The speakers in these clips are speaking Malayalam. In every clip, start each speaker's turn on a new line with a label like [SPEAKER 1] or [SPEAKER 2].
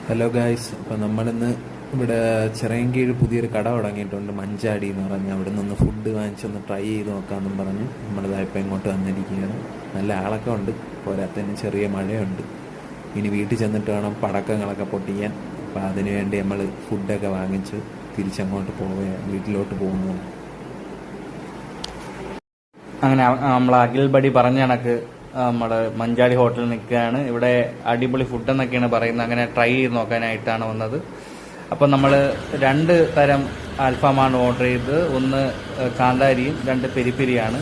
[SPEAKER 1] ഹലോ ഗായ്സ്, അപ്പോൾ നമ്മളിന്ന് ഇവിടെ ചിറയൻകീഴ് പുതിയൊരു കട തുടങ്ങിയിട്ടുണ്ട്, മഞ്ചാടി എന്ന് പറഞ്ഞ്. അവിടെ നിന്ന് ഫുഡ് വാങ്ങിച്ചൊന്ന് ട്രൈ ചെയ്ത് നോക്കാമെന്നും പറഞ്ഞ് നമ്മളിതായപ്പോൾ ഇങ്ങോട്ട് വന്നിരിക്കുകയാണ്. നല്ല ആളൊക്കെ ഉണ്ട്, പോരാത്തതിന് ചെറിയ മഴയുണ്ട്. ഇനി വീട്ടിൽ ചെന്നിട്ട് വേണം പടക്കങ്ങളൊക്കെ പൊട്ടിക്കാൻ. അപ്പോൾ അതിന് വേണ്ടി നമ്മൾ ഫുഡൊക്കെ വാങ്ങിച്ച് തിരിച്ചങ്ങോട്ട് വീട്ടിലോട്ട് പോകുന്നു.
[SPEAKER 2] അങ്ങനെ നമ്മൾ അഖിൽബടി പറഞ്ഞ കണക്ക് നമ്മൾ മഞ്ചാടി ഹോട്ടലിൽ നിൽക്കുകയാണ്. ഇവിടെ അടിപൊളി ഫുഡ് എന്നൊക്കെയാണ് പറയുന്നത്. അങ്ങനെ ട്രൈ ചെയ്ത് നോക്കാനായിട്ടാണ് വന്നത്. അപ്പം നമ്മൾ 2 തരം അൽഫാമാണ് ഓർഡർ ചെയ്തത്. ഒന്ന് കാന്താരിയും 2 പെരിപ്പെരിയാണ്.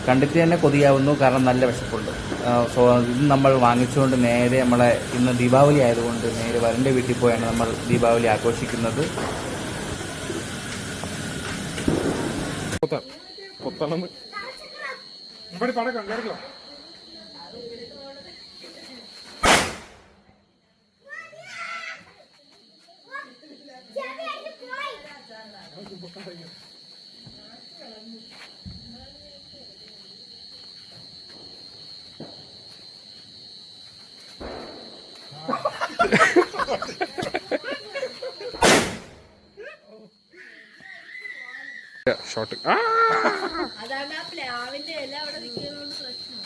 [SPEAKER 2] കണ്ടിട്ട് തന്നെ കൊതിയാവുന്നു, കാരണം നല്ല വിശപ്പുണ്ട്. സോ ഇത് നമ്മൾ വാങ്ങിച്ചുകൊണ്ട് നേരെ നമ്മളെ ഇന്ന് ദീപാവലി ആയതുകൊണ്ട് നേരെ വരൻ്റെ വീട്ടിൽ പോയാണ് നമ്മൾ ദീപാവലി ആഘോഷിക്കുന്നത്.
[SPEAKER 3] ഷോട്ട്
[SPEAKER 4] അതാണ് ആ പ്ലാവിന്റെ ഇല അവിടെ നിൽക്കുന്നതുകൊണ്ട് പ്രശ്നം.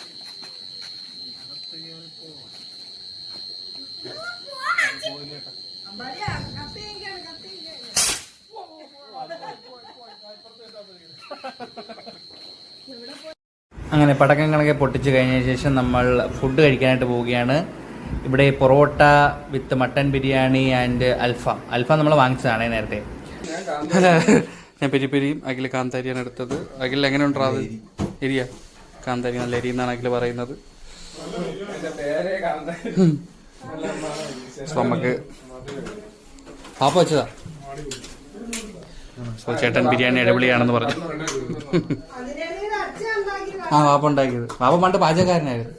[SPEAKER 2] അങ്ങനെ പടക്കങ്ങളൊക്കെ പൊട്ടിച്ച് കഴിഞ്ഞ ശേഷം നമ്മൾ ഫുഡ് കഴിക്കാനായിട്ട് പോവുകയാണ്. ഇവിടെ പൊറോട്ട വിത്ത് മട്ടൻ ബിരിയാണി ആൻഡ് അൽഫാം നമ്മൾ വാങ്ങിച്ചതാണ് നേരത്തെ.
[SPEAKER 3] ഞാൻ പെരിപ്പെരിയും അഖിൽ കാന്താരിയാണ് എടുത്തത്. അഖിൽ എങ്ങനെ ഉണ്ടാത്? എരിയ കാന്താരി നല്ല എരി എന്നാണ് അഖിൽ പറയുന്നത്. നമുക്ക് പാപ്പ വെച്ചതാ. സോ ചേട്ടൻ ബിരിയാണി അടിപൊളിയാണെന്ന് പറഞ്ഞു. ആ പാപ്പ ഉണ്ടാക്കിയത്. പാപ്പ പണ്ട് പാചകക്കാരനായിരുന്നു.